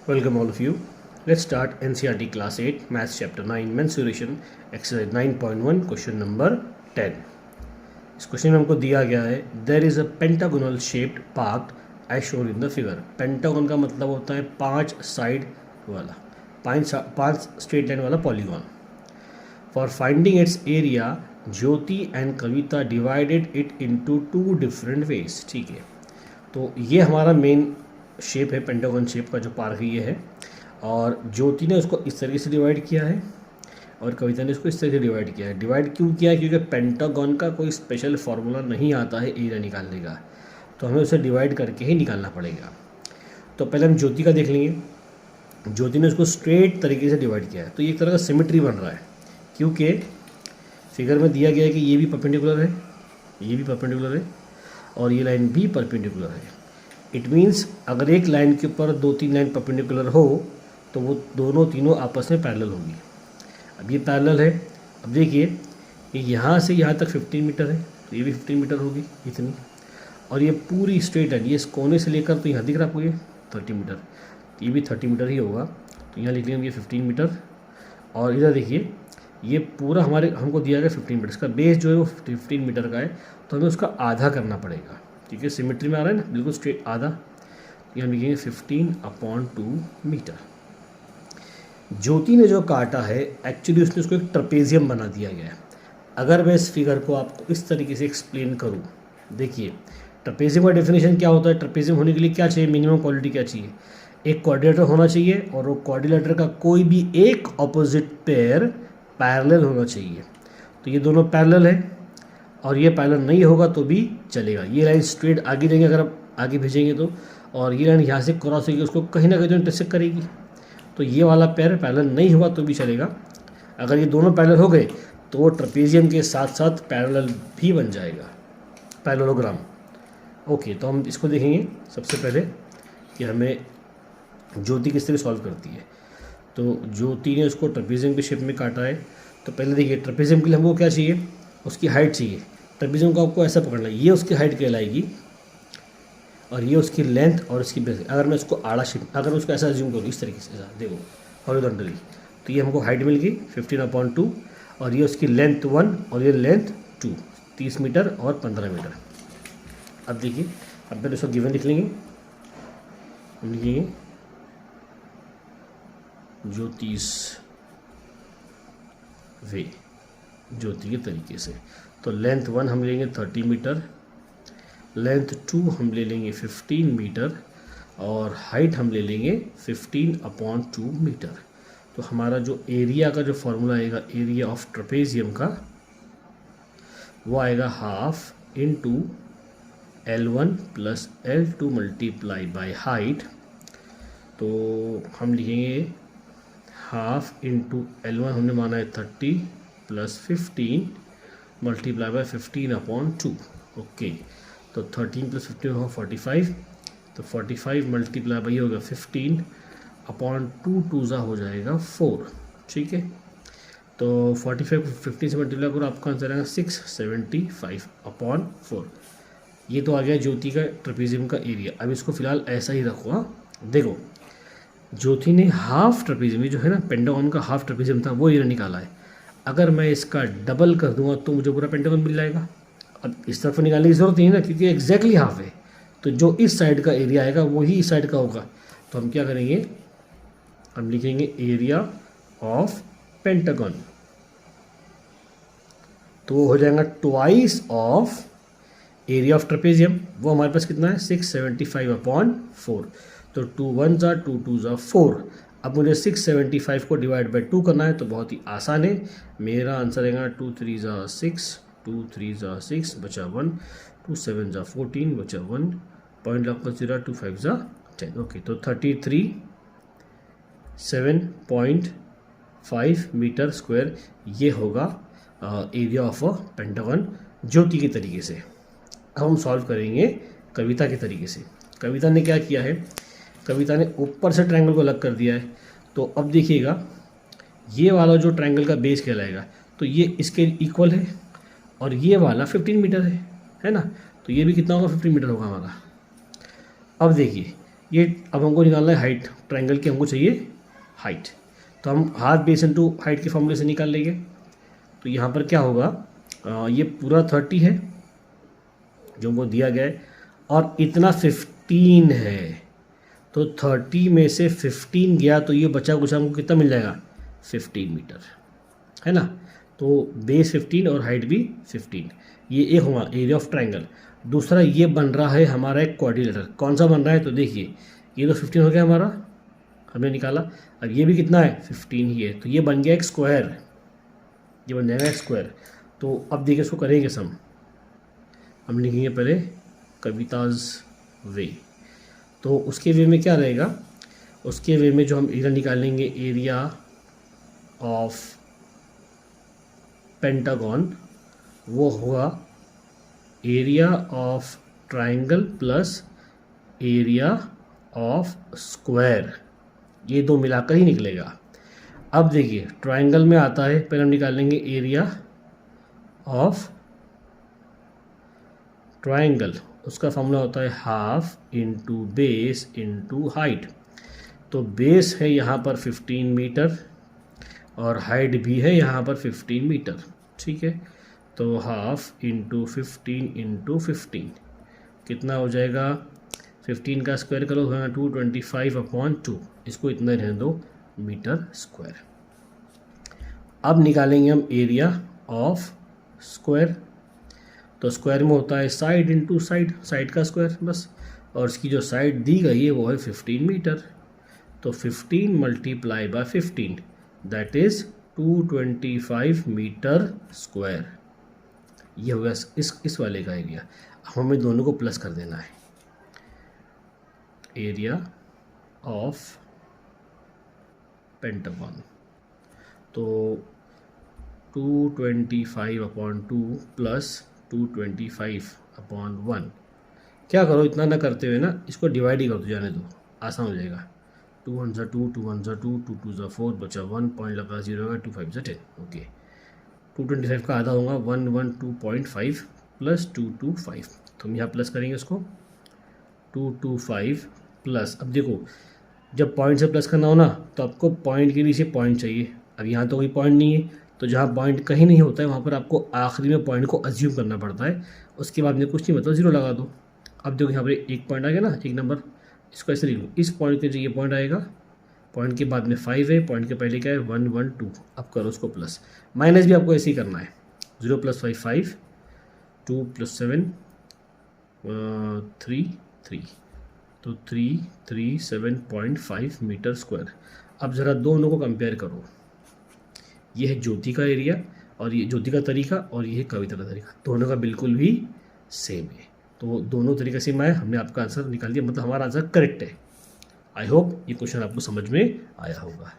Welcome all of you. Let's start NCERT Class 8 Maths Chapter 9 Mensuration Exercise 9.1 Question number 10. इस question में हमको दिया गया है there is a pentagonal shaped park as shown in the figure. Pentagon का मतलब होता है 5 साइड वाला, 5 स्ट्रेट लाइन वाला polygon. For finding its area Jyoti and Kavita divided it into 2 different ways. ठीक है, तो ये हमारा मेन शेप है, पेंटागन शेप का जो पार्क ये है. और ज्योति ने उसको इस तरीके से डिवाइड किया है और कविता ने इसको इस तरीके से डिवाइड किया है. डिवाइड क्यों किया है? क्योंकि पेंटागन का कोई स्पेशल फार्मूला नहीं आता है एरिया निकालने का, तो हमें उसे डिवाइड करके ही निकालना पड़ेगा. तो पहले हम ज्योति का देख लेंगे. ज्योति ने उसको स्ट्रेट तरीके से डिवाइड किया है, तो ये एक तरह का सिमेट्री बन रहा है, क्योंकि फिगर में दिया गया है कि ये भी परपेंडिकुलर है, ये भी परपेंडिकुलर है और ये लाइन भी परपेंडिकुलर है. इट मीन्स अगर एक लाइन के ऊपर 2-3 लाइन परपेंडिकुलर हो तो वो दोनों तीनों आपस में पैरेलल होगी. अब ये पैरेलल है. अब देखिए ये यहाँ से यहाँ तक 15 मीटर है, तो ये भी 15 मीटर होगी इतनी. और ये पूरी स्ट्रेट लाइन ये इस कोने से लेकर तो यहाँ दिख रहा आपको ये 30 मीटर, तो ये भी 30 मीटर ही होगा. तो यहाँ लिख लेंगे ये 15 मीटर. और इधर देखिए ये पूरा हमको दिया गया 15 मीटर. इसका बेस जो है वो 15 मीटर का है, तो हमें उसका आधा करना पड़ेगा. ठीक है, सिमेट्री में आ रहा है ना, बिल्कुल स्ट्रेट आधा. यहाँ लिखेंगे 15/2 मीटर. ज्योति ने जो काटा है एक्चुअली उसने उसको एक ट्रपेजियम बना दिया गया है. अगर मैं इस फिगर को आपको इस तरीके से एक्सप्लेन करूँ, देखिए ट्रपेजियम का डेफिनेशन क्या होता है. ट्रपेजियम होने के लिए क्या चाहिए, मिनिमम क्वालिटी क्या चाहिए, एक क्वाड्रिलेटर होना चाहिए और वो क्वाड्रिलेटर का कोई भी एक ऑपोजिट पेयर पैरेलल होना चाहिए. तो ये दोनों पैरेलल है और ये पैरेलल नहीं होगा तो भी चलेगा. ये लाइन स्ट्रेट आगे जाएंगे अगर आप आगे भेजेंगे तो, और ये लाइन यहाँ से क्रॉस होगी उसको कहीं ना कहीं तो इंटरसेक्ट करेगी. तो ये वाला पैर पैरेलल नहीं हुआ तो भी चलेगा. अगर ये दोनों पैरेलल हो गए तो वो ट्रपेजियम के साथ साथ पैरेलल भी बन जाएगा, पैरेललोग्राम. ओके, तो हम इसको देखेंगे सबसे पहले कि हमें ज्योति किस तरह सॉल्व करती है. तो ज्योति ने उसको ट्रपेजियम के शेप में काटा है. तो पहले देखिए ट्रपेजियम के लिए हमको क्या चाहिए, उसकी हाइट चाहिए. ट्रपेजियम को आपको ऐसा पकड़ना है, ये उसकी हाइट कहलाएगी और ये उसकी लेंथ और इसकी बेस. अगर मैं उसको आड़ा शिफ्ट अगर उसको ऐसा ज्यूम करूँ इस तरीके से, ऐसा देखो हॉरिजॉन्टली, तो ये हमको हाइट मिल गई 15/2 और ये उसकी लेंथ 1 और ये लेंथ 2, 30 मीटर और 15 मीटर. अब देखिए, अब पहले उसको गिवन लिख लेंगे. हम लिखेंगे ज्योतिष वे, ज्योति के तरीके से. तो लेंथ 1 हम लेंगे 30 मीटर, लेंथ 2 हम ले लेंगे 15 मीटर और हाइट हम ले लेंगे 15/2 मीटर. तो हमारा जो एरिया का जो फॉर्मूला आएगा एरिया ऑफ ट्रपेजियम का, वो आएगा half into L1 plus L2 multiply by height. तो हम लिखेंगे हाफ इंटू L1 हमने माना है 30 प्लस 15 मल्टीप्लाई बाई 15/2. ओके, तो 13 प्लस 15 होगा 45. तो 45 मल्टीप्लाई बाई होगा 15/2, 2 हो जाएगा 4. ठीक है, तो 45 को 15 से मल्टीप्लाई करो, आपका आंसर आएगा 675/4. ये तो आ गया ज्योति का ट्रपेजियम का एरिया. अब इसको फिलहाल ऐसा ही रखो. हाँ देखो, ज्योति ने हाफ ट्रपेजियम, ये जो है ना पेंटागन का हाफ ट्रपेजियम था वो एरिया निकाला है. अगर मैं इसका डबल कर दूंगा तो मुझे पूरा पेंटागन मिल जाएगा. अब इस तरफ निकालने की ज़रूरत नहीं है ना, क्योंकि एग्जैक्टली हाफ है. तो जो इस साइड का एरिया आएगा वही इस साइड का होगा. तो हम क्या करेंगे, हम लिखेंगे एरिया ऑफ पेंटागन. तो वो हो जाएगा twice of area of trapezium. वो हमारे पास कितना है 675/4. तो 2 1s 2 2s 4. अब मुझे 675 को डिवाइड बाई 2 करना है, तो बहुत ही आसान है. मेरा आंसर आएगा 2 3s 6, 2 3s 6 बचा 1, 2 7s 14 बचा 1, पॉइंट आपका 0, 2 5s 10. ओके, तो 33.7.5 मीटर स्क्वायर ये होगा एरिया ऑफ अ पेंटागन ज्योति के तरीके से. अब हम सॉल्व करेंगे कविता के तरीके से. कविता ने क्या किया है, कविता ने ऊपर से ट्रायंगल को अलग कर दिया है. तो अब देखिएगा ये वाला जो ट्रायंगल का बेस कहलाएगा, तो ये इसके इक्वल है और ये वाला 15 मीटर है ना. तो ये भी कितना होगा 15 मीटर होगा हमारा. अब देखिए ये अब हमको निकालना है हाइट, ट्रायंगल की हमको चाहिए हाइट, तो हम हाफ बेस इनटू हाइट के फॉर्मूले से निकाल लेंगे। तो यहाँ पर क्या होगा, ये पूरा 30 है जो हमको दिया गया है, और इतना 15 है, तो 30 में से 15 गया तो ये बचा कुछ हमको कितना मिल जाएगा, 15 मीटर, है ना। तो बेस 15 और हाइट भी 15, ये एक हुआ एरिया ऑफ ट्रायंगल। दूसरा ये बन रहा है हमारा एक क्वाड्रिलेटरल, कौन सा बन रहा है, तो देखिए ये तो 15 हो गया हमारा, हमने निकाला। अब ये भी कितना है, 15 ही है, तो ये बन गया एक स्क्वायर, ये बन जाएगा एक स्क्वायर। तो अब देखिए इसको करेंगे सम, हम लिखेंगे पहले कविताज वे। तो उसके वे में क्या रहेगा, उसके वे में जो हम एरिया निकालेंगे, एरिया ऑफ पेंटागन, वो होगा area of triangle plus area of square, ये दो मिलाकर ही निकलेगा। अब देखिए ट्रायंगल में आता है, पहले हम निकालेंगे एरिया ऑफ ट्रायंगल, उसका फॉर्मूला होता है half into base into height. तो बेस है यहाँ पर 15 मीटर और हाइट भी है यहाँ पर 15 मीटर, ठीक है। तो हाफ इंटू 15 इंटू 15 कितना हो जाएगा, 15 का स्क्वायर करो होगा 225/2, इसको इतना रहने दो मीटर स्क्वायर। अब निकालेंगे हम एरिया ऑफ स्क्वायर, तो स्क्वायर में होता है साइड इंटू साइड, साइड का स्क्वायर बस, और इसकी जो साइड दी गई है वो है 15 मीटर। तो 15 multiply by 15 that is 225 metre square, ये हो गया इस वाले का एरिया। हमें दोनों को प्लस कर देना है, एरिया ऑफ पेंटागन, तो 225/2 प्लस 225/1, क्या करो इतना ना करते हुए ना इसको डिवाइड ही कर दो, जाने दो, आसान हो जाएगा। 2 1 2 2 1 2 2 2 4 बचा 1 पॉइंट लगा 0 2 5 10, ओके। 225 का आधा होगा 112.5 प्लस 225, तो हम यहाँ प्लस करेंगे उसको 225 प्लस। अब देखो जब पॉइंट से प्लस करना हो ना तो आपको पॉइंट के नीचे पॉइंट चाहिए, अब यहाँ तो कोई पॉइंट नहीं है, तो जहाँ पॉइंट कहीं नहीं होता है वहाँ पर आपको आखिरी में पॉइंट को अज्यूम करना पड़ता है, उसके बाद में कुछ नहीं मतलब 0 लगा दो। अब देखो यहाँ पर एक पॉइंट आ गया ना, एक नंबर, इसको ऐसे लिख लो, इस पॉइंट के ये पॉइंट आएगा, पॉइंट के बाद में 5 है, पॉइंट के पहले क्या है 1 1 2, अब करो उसको प्लस, माइनस भी आपको ऐसे ही करना है, 0 + 5 5, 2 + 7 3 3, तो 337.5 मीटर स्क्वायर। अब ज़रा दोनों को कंपेयर करो, ये है ज्योति का एरिया और ये ज्योति का तरीका, और ये है कविता का तरीका, दोनों का बिल्कुल भी सेम है। तो दोनों तरीके से मैं हमने आपका आंसर निकाल दिया, मतलब हमारा आंसर करेक्ट है। आई होप ये क्वेश्चन आपको समझ में आया होगा।